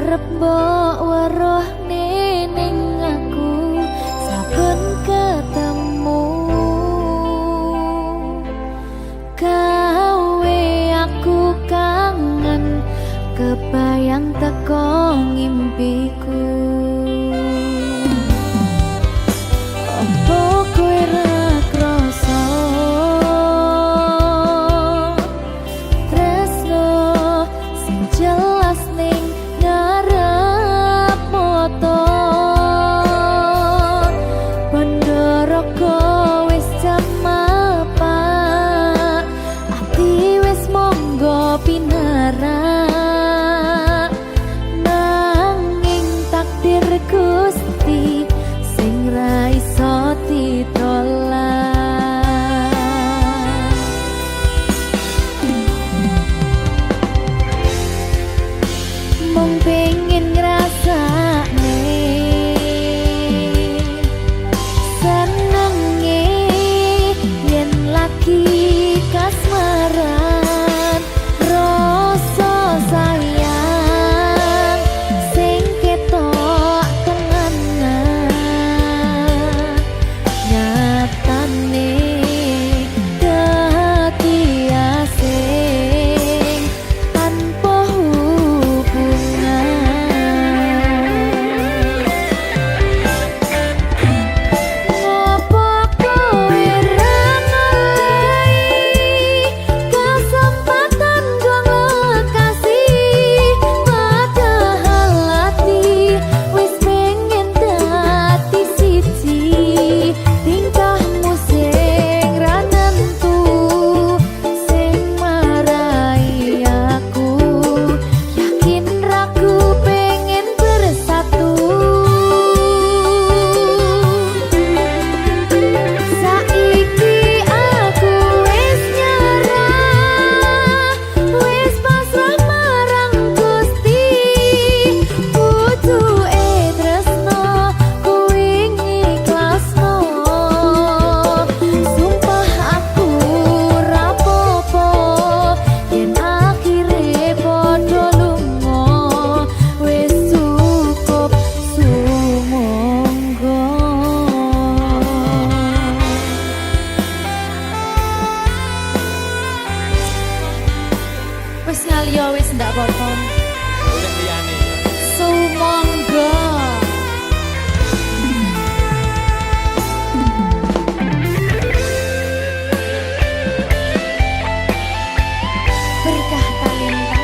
arep mbok weruh ning aku saben ketemu gawe aku kangen kebayang teko ngimpiku. Opo kowe ra krasa tresno sing jelas ning ngarep moto Pandoroko wis jamapa ati wis monggo pinarak nanging takdir Gusti sing ra iso ditolak. Mung pengen ngrasakne senenge yen lagi kasmaran rasa sayang sing ketok tenganan nyatane dadi asing tanpa hubungan. Ngopo kowe ra ngelai kesempatan gong lekasih padahal hati wis pengen dadi siji tingkahmu sing ra nentu sing marai aku yakin ragu pengen bersatu. Saiki aku wis nyerah wis pasrah marang Gusti butuhe tresno kuwi ngikhlasno sumpah aku ra popo yen akhire padha lunga wis cukup sumangga. Wis ngaliyo wis ndak apa-apa. Oleh liyane. Sumangga. Berkah talenta.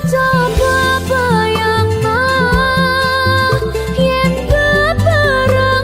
Coba bayangno yen kebarengan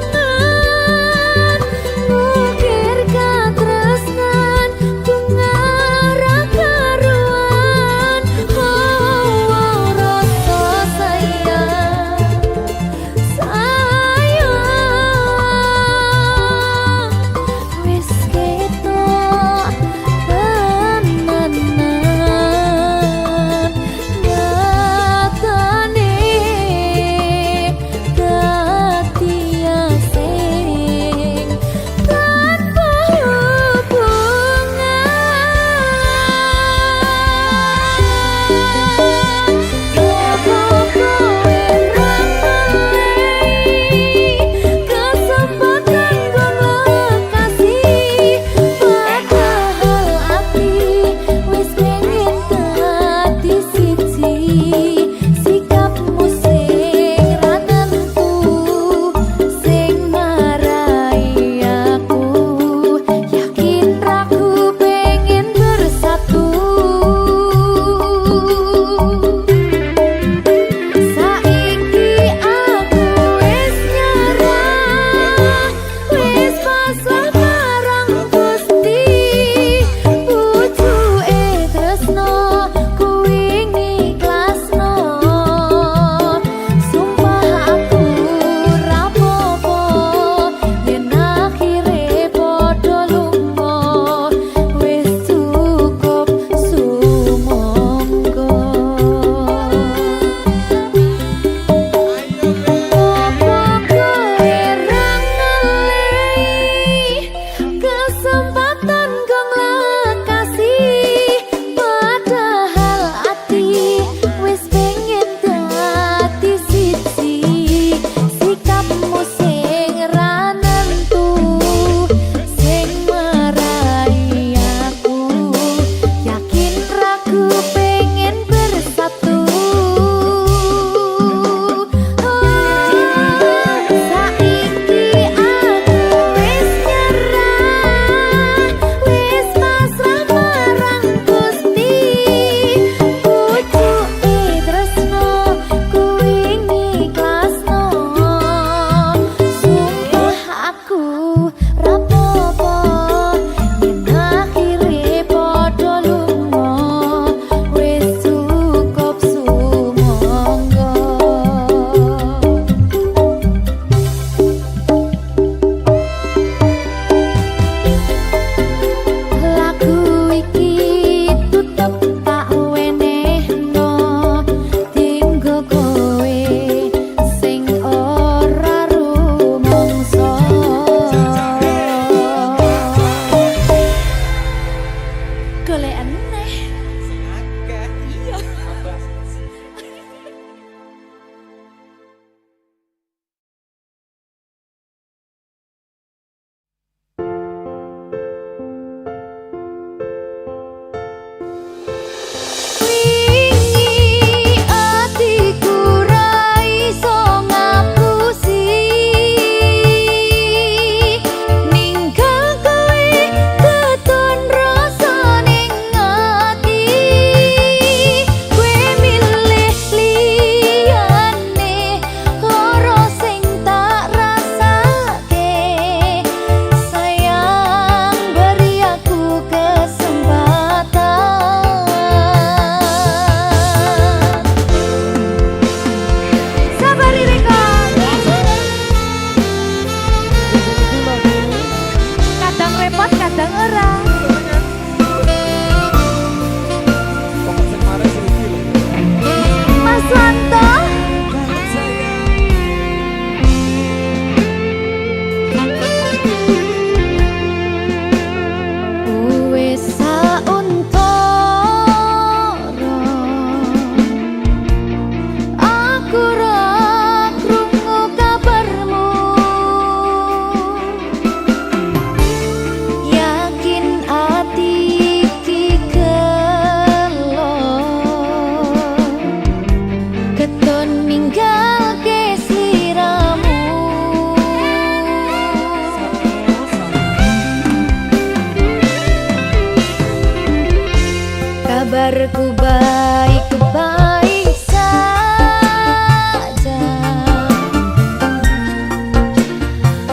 kabarku baik-baik saja.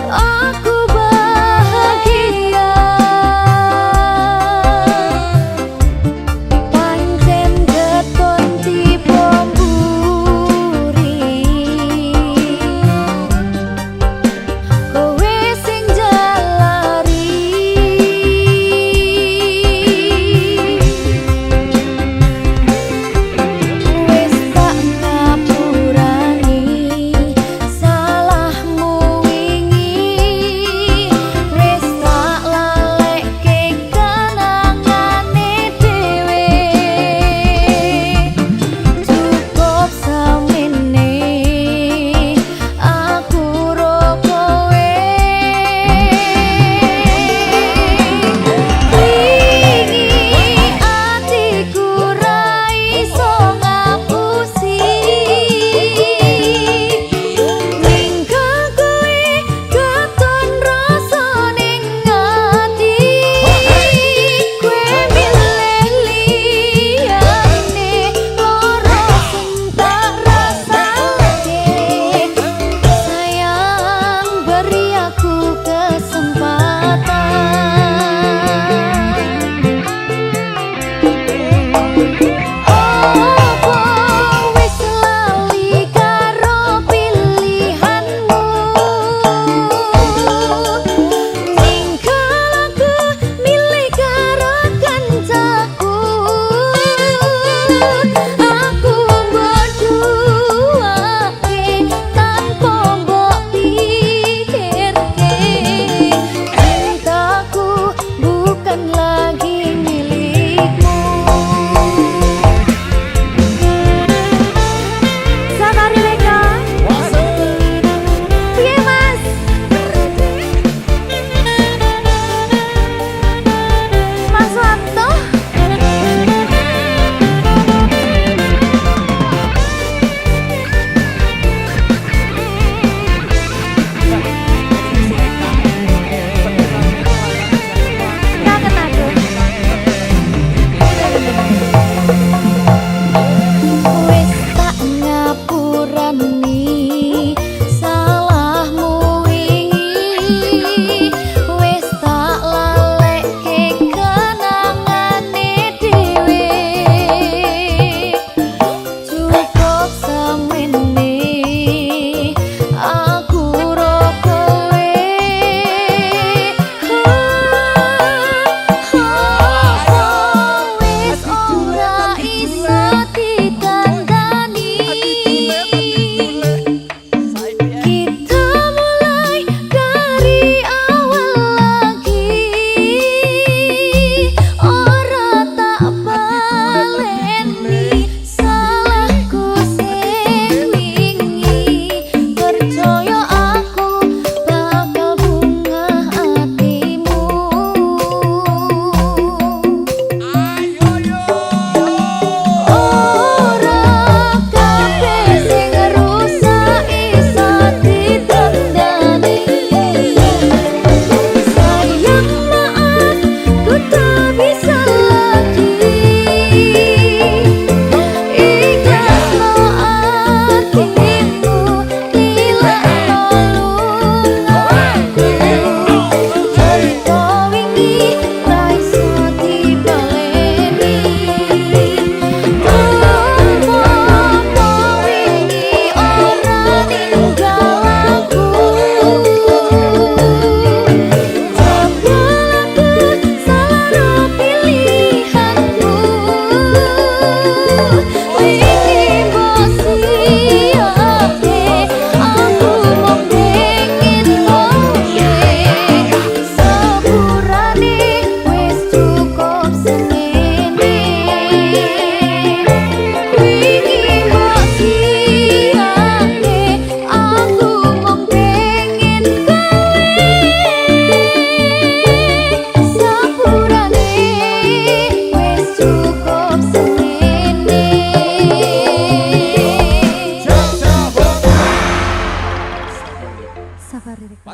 Aku bahagia pancen keton tipe mburi. Kowe sing jalari wis tak ngapurani salahmu wingi, wis tak lalekke kenangane dhewe. Cukup samene aku ro kowe. Wingi atiku ra iso ngapusi ninggal kowe katon rasa ning ati. Kowe milih liyane loro sing tak rasake. Sayang beri aku kesempatan. Opo wis lali karo pilihanmu, ninggal aku milih karo kancaku. Aku berduake tanpa mbok pikirke. Cintaku bukan lagi milikmu. Sabari Leka, piye Mas? Mas Wanto? Kangen aku. Wis tak ngapurani salahmu wingi, wis tak lalekke kenangane dhewe. Cukup samene aku ro kowe. Wis ora iso dikandani. Kita mulai dari awal lagi. Ora tak baleni salahku sing wingi. Percaya aku bakal bungah hatimu. Ora kabeh sing rusak iso ditandani. Sayang maaf ku tak bisa lagi. Ikhlasno atimu tilakno lungaku. Cerita wingi ra iso dibaleni. Apa wingi ora ninggal aku. Jebul aku salah ro pilihanmu. Wingi mbok siapke aku mung pengen kowe. Sepurane wis cukup semene. Wingi mbok siapke aku mung pengen kowe. Sepurane wis cukup semene. Safari Reka.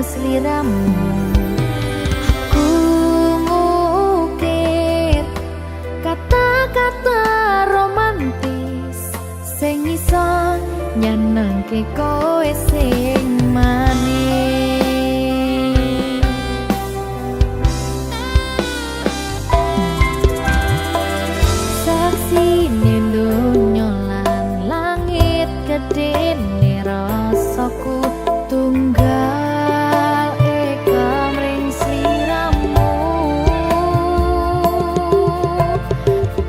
sliramu. Aku ngukir kata-kata romantis sing iso nyenengke kowe sing manis. Saksine donya lan langit gedene rasaku tunggal eka mring sliramu.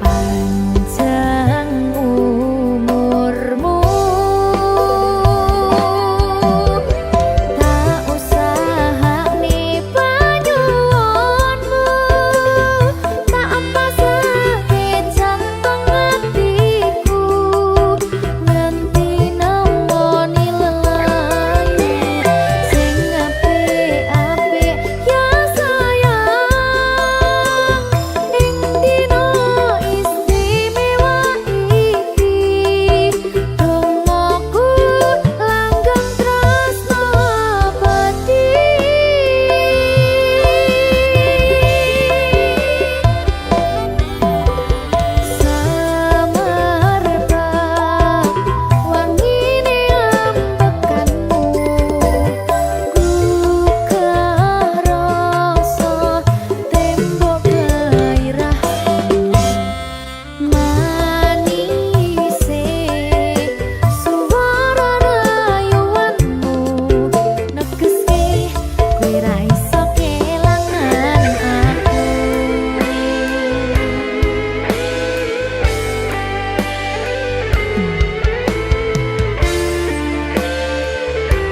Panjang umurmu, tak usahane panyuwunmu, tak empasake jantung hatiku, nganti nemoni lelayu sing apik-apik ya sayang. Ing dina istimewa iki dongaku langgeng tresno abadi. Samarba wangine ambekanmu, gugah rasa tembok gairahmu. Manise suara rayuanmu negeske kowe ra iso kelangan aku.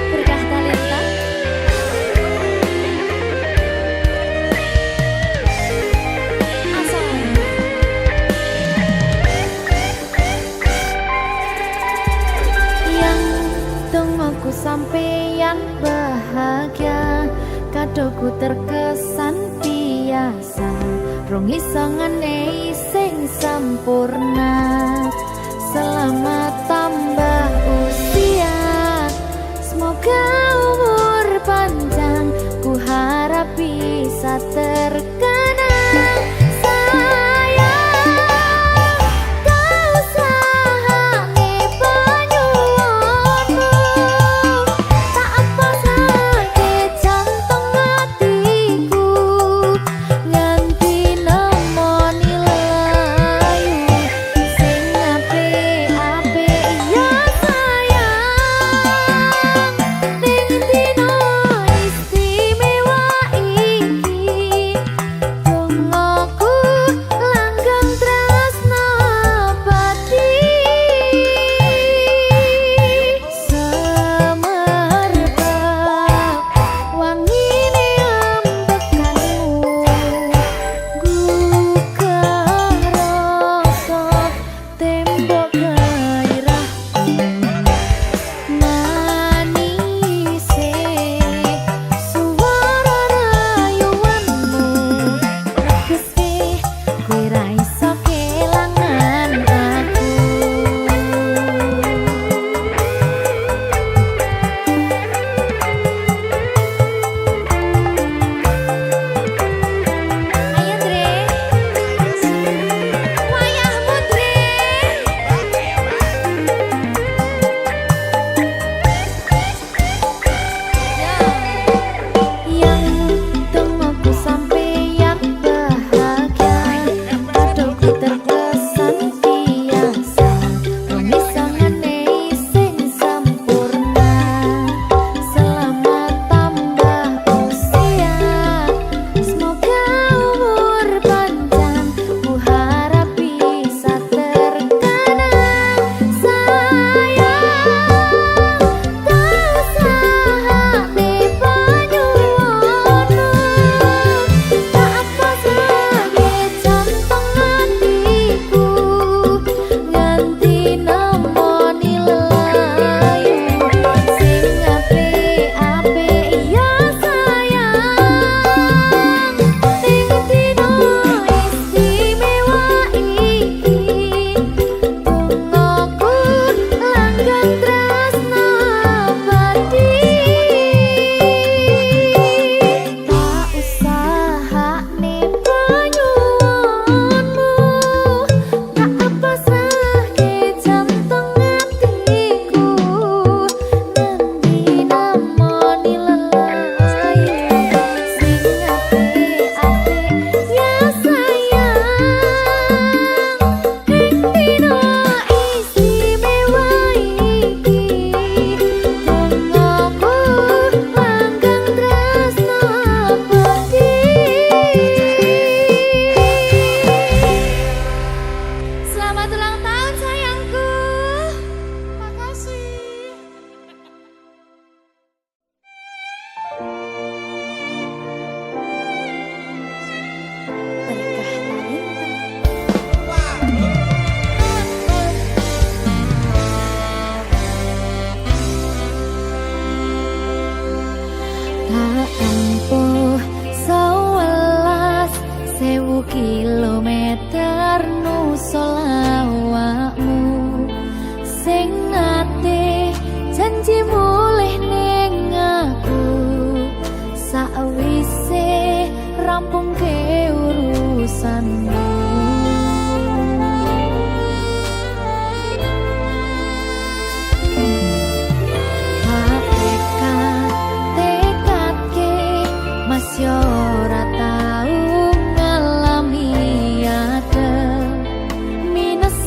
Berkah talenta asal yang dongaku sampeyan bahagia, kadoku terkesan biasa, rong iso ngenehi sing sampurna. Selamat tambah usia, semoga umur panjang, ku harap bisa terkenang. Sayang, kau usahane panyuwunmu, tak empasake jantung hatiku, nganti nemoni lelayu sing apik-apik ya sayang. Ning dina istimewa iki Tak empuh 11.000 kilometer nusul awakmu sing ate janji mulih ning aku sakwise rampung ke urusanmu. Masih ora tau ngalami adem minus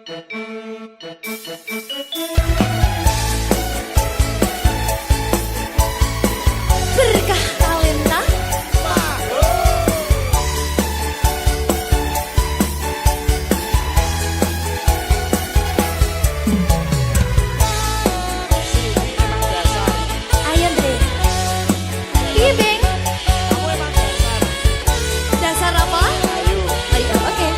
Berkah talenta. Ayo Dre. Iya Beng. Dasar apa? Ayo, oke.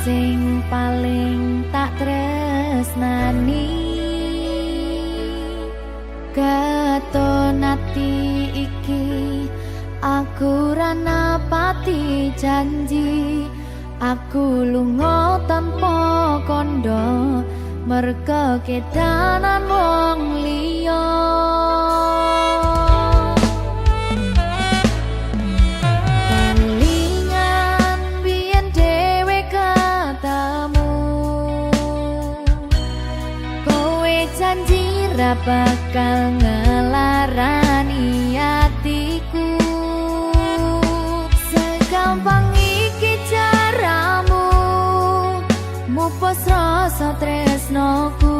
sing paling tak tresnani katon ati iki aku ra napati janji aku lunga tanpa kondo merga kedanan wong liya kelingan biyen dhewe katamu kowe janji ra bakal ngelarani hatiku segampang iki caramu mupus rasa tresnoku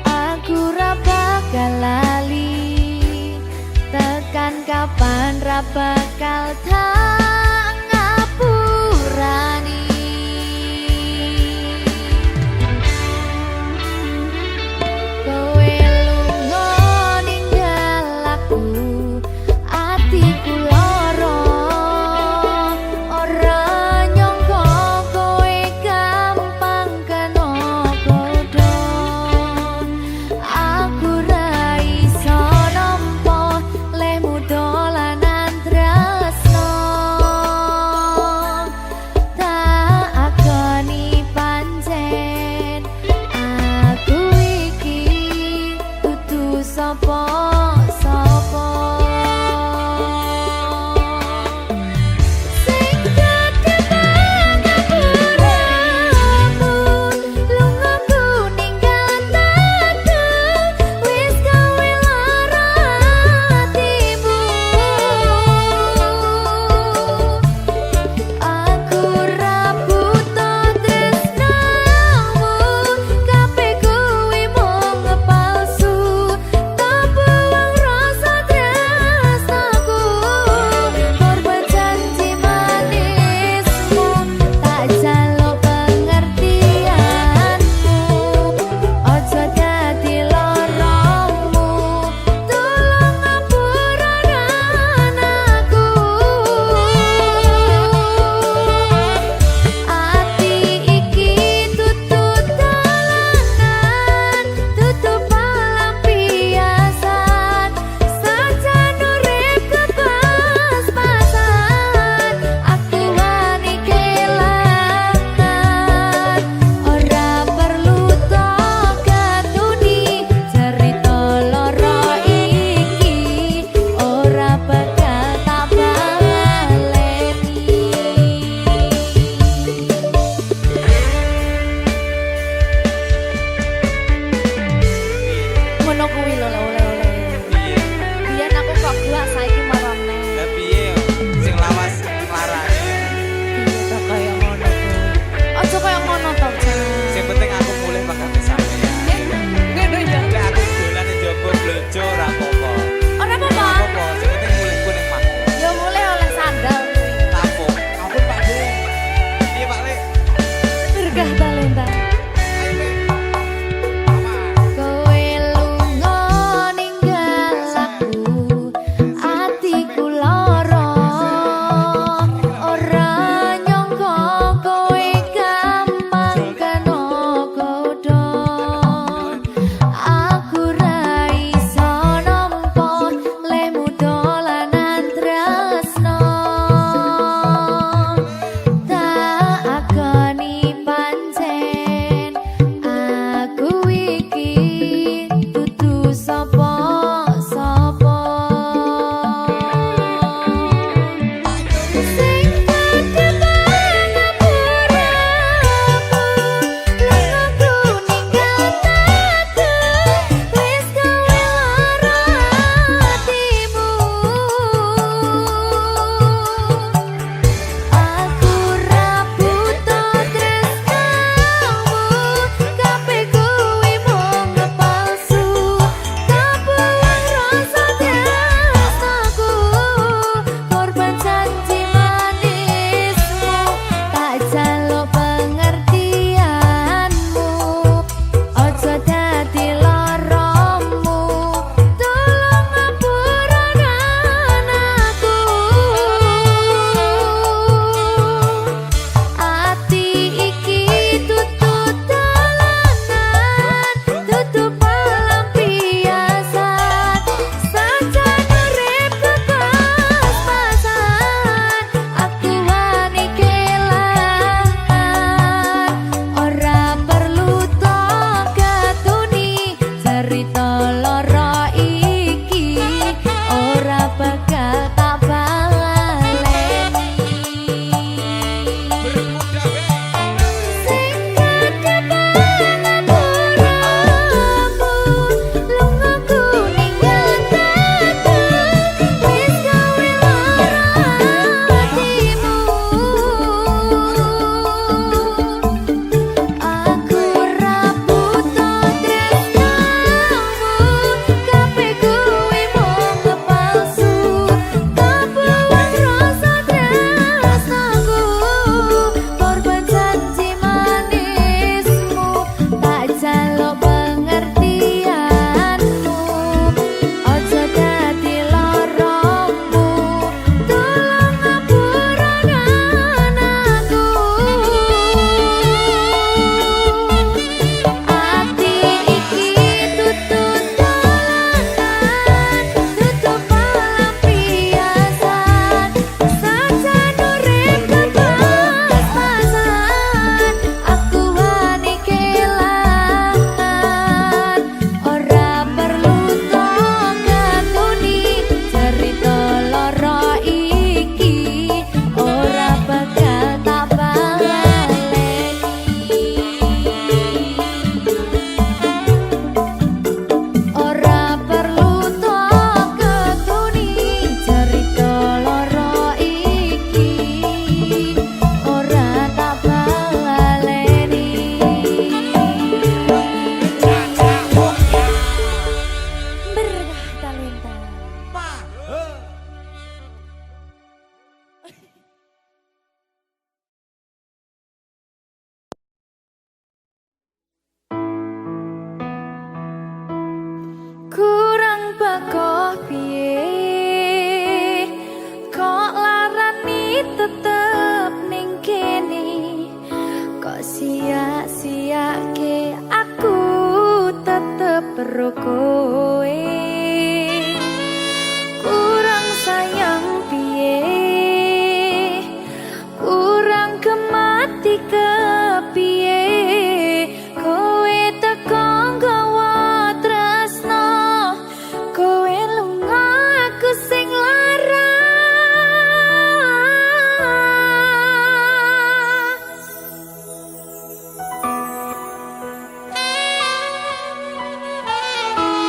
aku ra bakal lali tekan kapan ra bakal tak ngapurani kowe lunga ninggal aku atiku lara ora nyangka kowe gampang kena godho aku ra iso nampa lemu dolanan tresno tak akoni pancen aku iki dudu sapa-sapa sing dadi pangapuramu lungaku ninggal aku wis gawe lara atimu aku ra buta tresnamu kabeh kuwi mung palsu tak buang rasa tresnaku korban janji manismu tak jaluk pengertianmu ojo dadi loromu tolong ngapuraken aku ati iki tutut dalanan tutup pelampiasan sajan urip kepas-pasan aku wani kelangan ora perlu tok katuni cerita loro iki ora bakal tak baleni ngono kuwi lho oleh-oleh biyen aku kok gua saiki marane Lah piye yo sing lawas larane. iya tak kaya ngono kuwi aja kaya ngono to Sing penting aku mulih bakal sampeyan. ngono ya Lek aku dolan njaba blojo ora apa-apa. ora apa-apa Apa sing penting mulihku ning mangku. ya mulai oleh sandal kuwi Tampung. Ampun Pak De. Iya Pak Le. berkah talenta Ayo Le. Mama. kowe lunga ninggal aku atiku lara ora nyangka kowe gampang kena godho aku ra iso nampa lemu dolanan tresno tak akoni pancen aku iki dudu sapa-sapa sing dadi pangapuramu lungaku ninggal aku wis gawe lara atimu aku ra buta tresnamu kabeh kuwi mung palsu tak kurang bakoh piye kok larani tetep ning kene kok sia-siake aku tetep karo kowe kurang sayang piye kurang kemati kepiye kowe teko nggawa tresno kowe lunga aku sing lara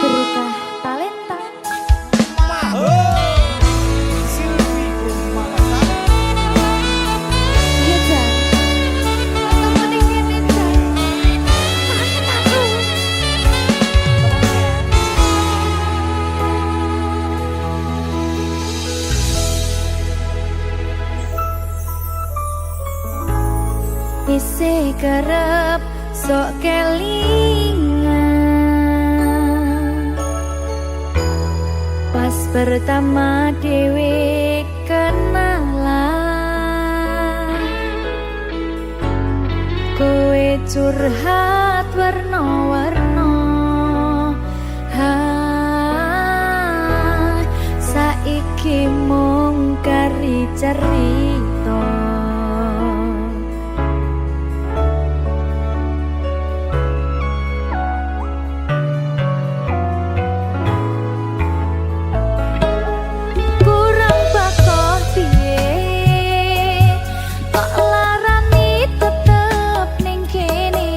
berkah talenta Silvi Kumalasan. iya Jan ketemu ning kene Jan kangen aku isih kerep sok kelingan pas pertama dewe kenalan kowe curhat warna-warna ha saiki mung kari cerita kurang bakoh piye kok larani tetep ning kene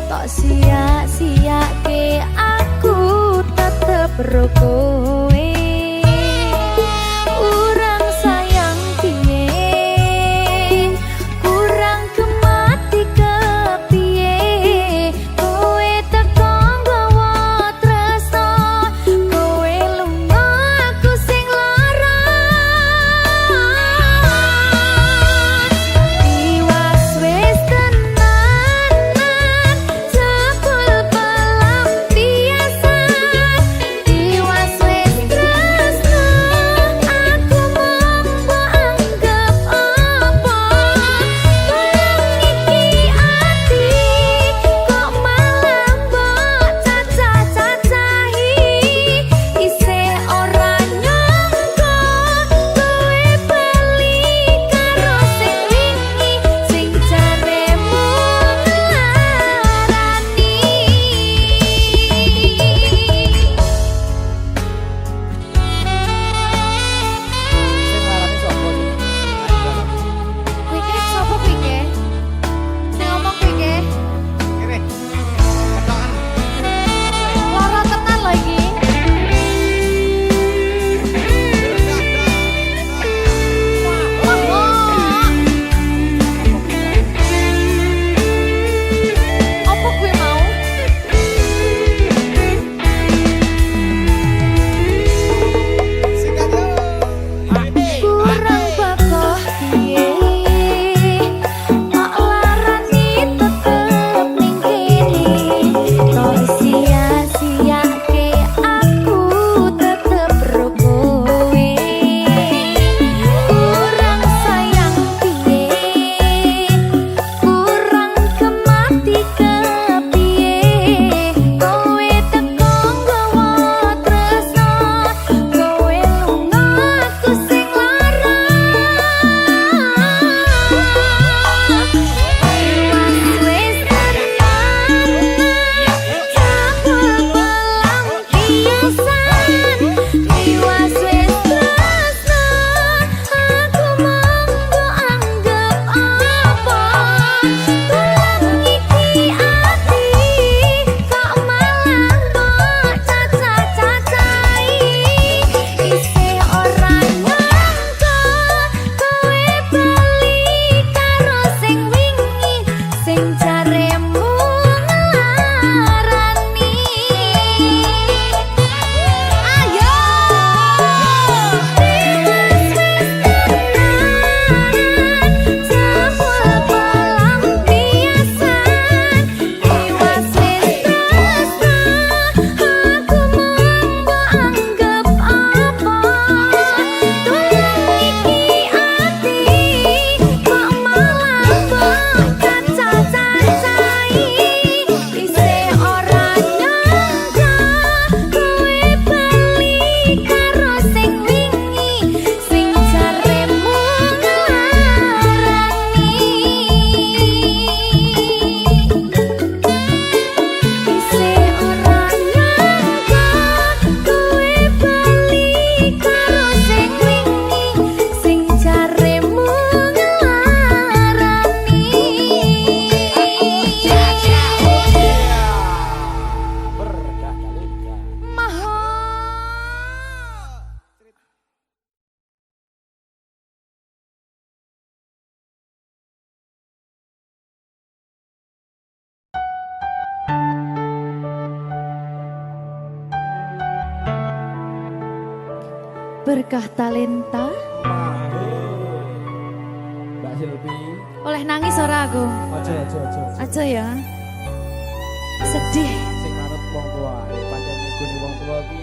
tok sia-siake aku tetep karo kowe kurang sayang piye kurang kemati kepiye kowe teko nggawa tresno kowe lunga aku sing lara iwas wis tenanan jebul pelampiasan iwas Berkah talenta. Mbak Silvi. Oleh nangis ora aku? Aja. Aja ya. Sedih. Sing manut wong tua, pancen ngegoni wong tua ki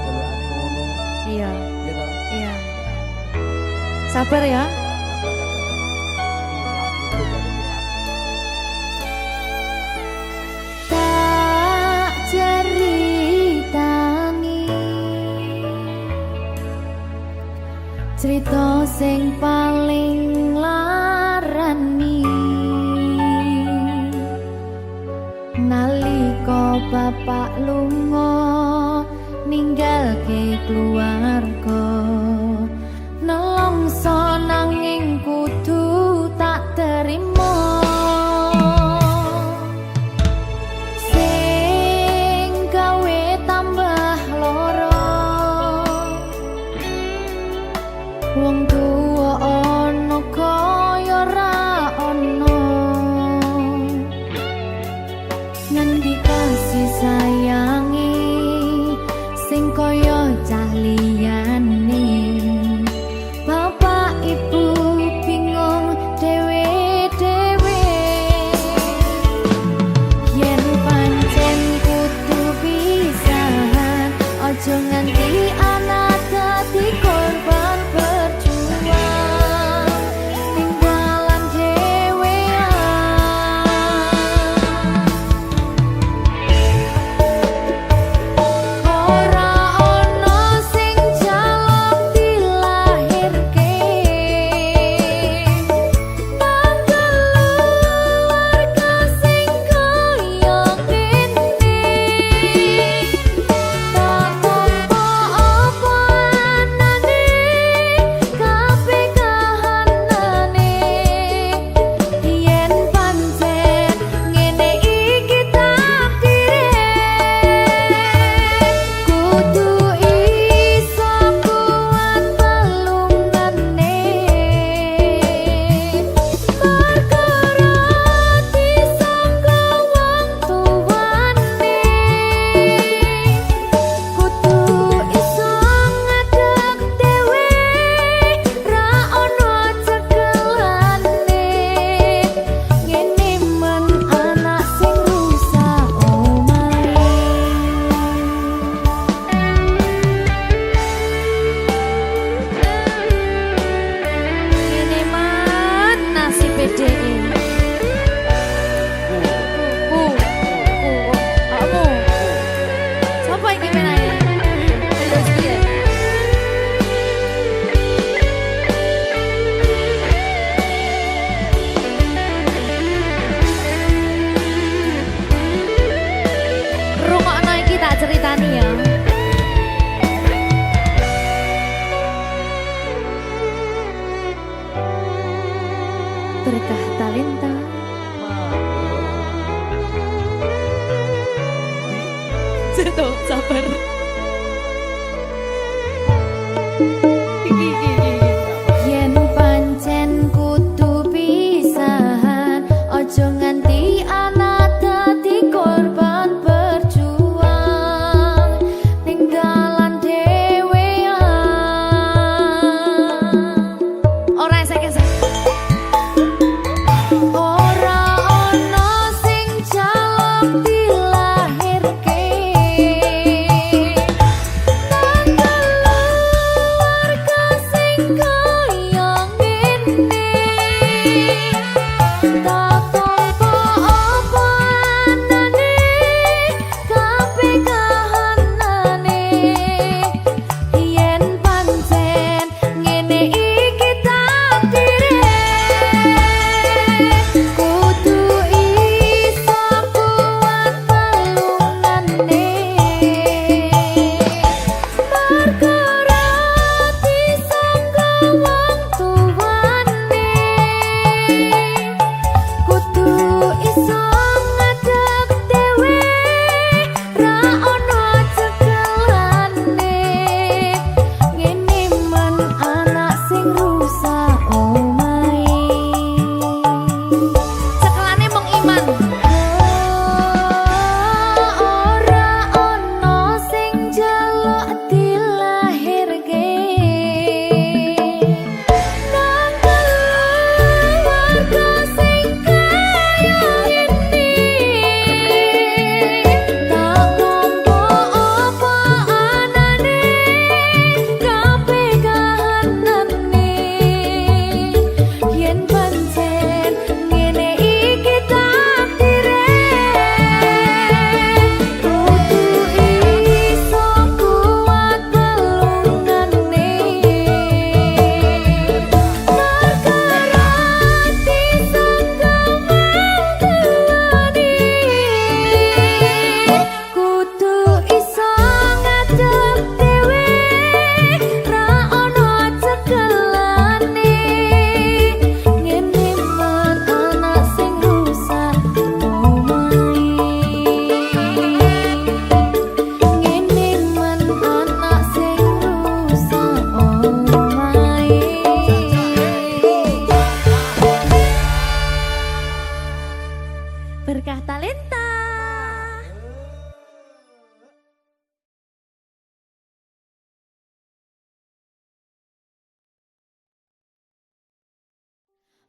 jelekane ngono. Iya, Gitu. iya. Sabar ya. Tak ceritani cerita sing paling larani nalika bapak lunga ninggalke keluarga nelongso nanging kudu tak terima sing gawe tambah loro wong tuwa ana kaya ra ana ngendi kasih sayangi sing kaya cah liyane bapak ibu bingung dewe-dewe yen pancen kudu pisahan aja nganti anak dadi korban berjuang tinggalan dhewean ora ana sing jaluk dilahirke nang keluarga sing kaya kene tak tampa apa anane kabeh kahanane yen pancen ngene iki takdire kudu iso kuat pelungane perkara disangka wong tuwane kudu iso ngadeg dhewe ra ono cekelane ngene men anak sing rusak omahe ngene man nasib dhewe kamu siapa yang gimana ya? Terus dia. Rungokno iki tak ceritani ya. Berkah talenta. Jatuh, sabar. Yen pancen kudu pisahan aja nganti anak dadi korban berjuang tinggalan dhewean ora esek-esek ora ana sing jaluk dilahirke nang keluarga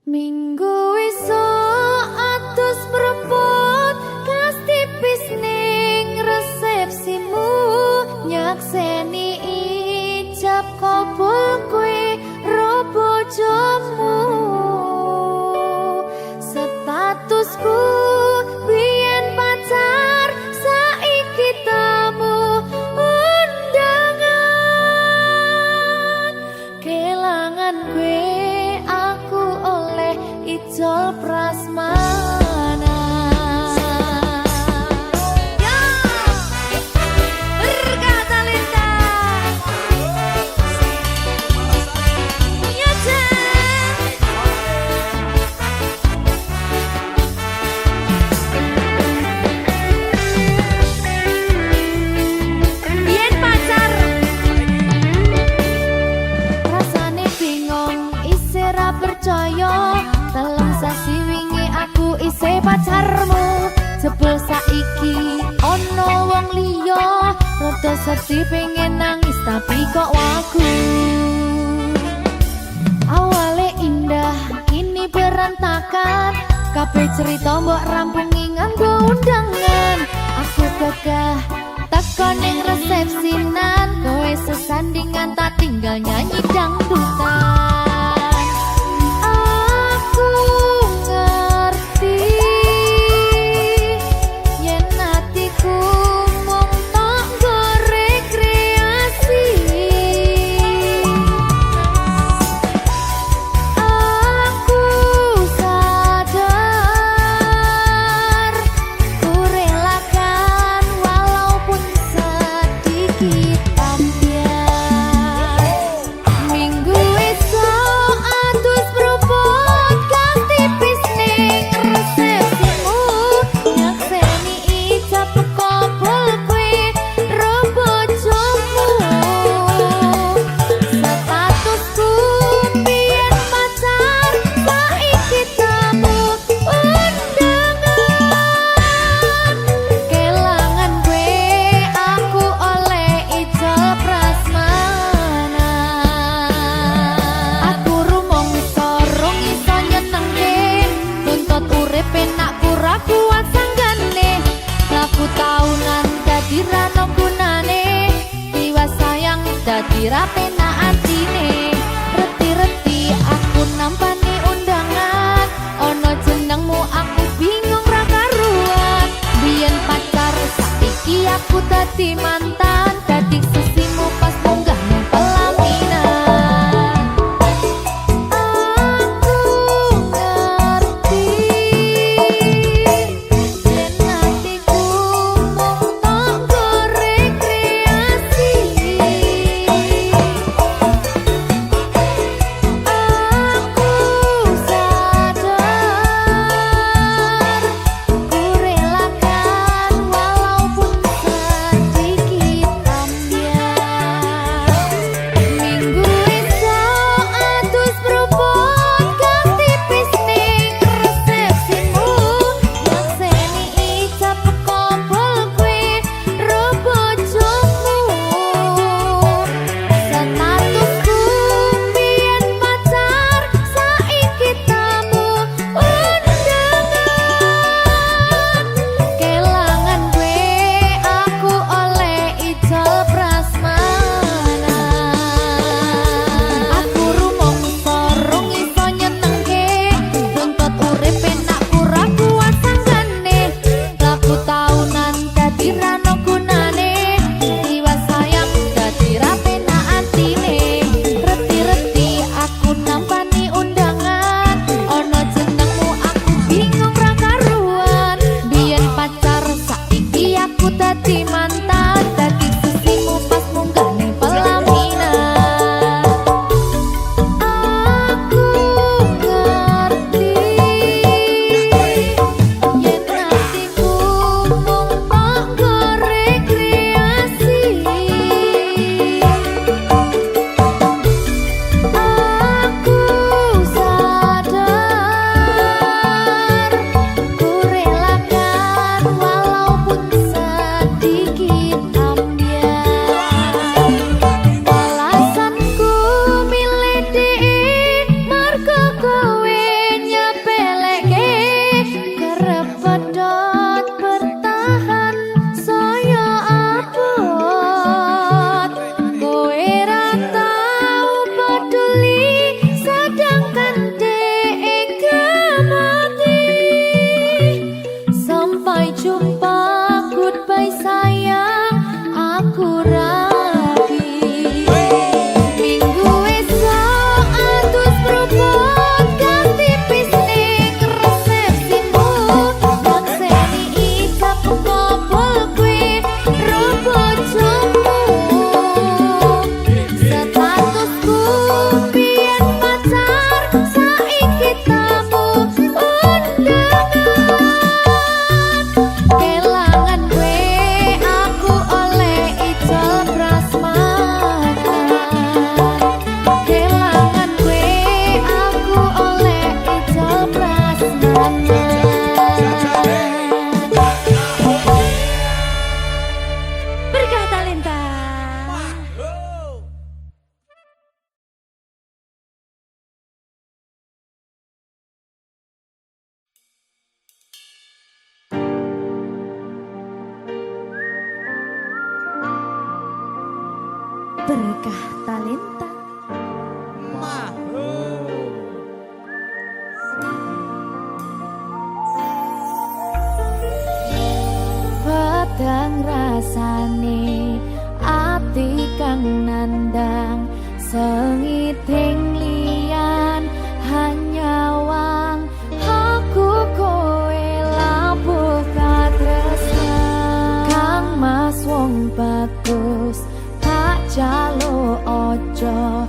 Minggu esuk atus mrepot kas tipis ning resepsimu nyakseni ijab kabul kowe ro bojomu statusku biyen pacar saiki tamu undangan kelangan kowe aku oleh ijol prasmanan. Ya, berkata Linda. Ya, Jen. Biyen pacar. Rasane bingung, isih ra percaya. Telung sasi wingi aku isih pacarmu. Jebul saiki ono wong liya. Rada sedih pengen nangis tapi kok wagu. Awale indah, kini berantakan. Kabeh cerita mbok rampungi nganggo undangan. Aku gagah teko ning resepsinan. Kowe sesandingan tak tinggal nyanyi dangdutan. Aku ngerti yen atiku mung tok nggo rekreasi. Aku sadar ku relakan walaupun sedikit ambiar. Minggu esok atus propot kas tipis ning resepsimu nyakseni ijab kabul kowe ro bojomu statusku biyen pacar saiki tamu undangan kelangan kowe aku oleh ijol prasmanan. Aku rumong sorong iso nyenengke nuntut urip penak ora kuat sanggane laku taunan dadi ra ono gunane tiwas sayang dadi ra penak atine reti-reti aku nampani undangan ono jenengmu aku bingung ra karuan biyen pacar saiki aku dadi mantan dadi sesimu pas munggah nang pelaminan. Aku ngerti yen atiku mung tok nggo rekreasi. Aku sadar ku relakan walaupun sedikit berkah talenta. Pedang rasane ati kang nandang sengiting liyan hanya wang aku kowe labuh katresnan kang mas wong bagus tak jalo ojo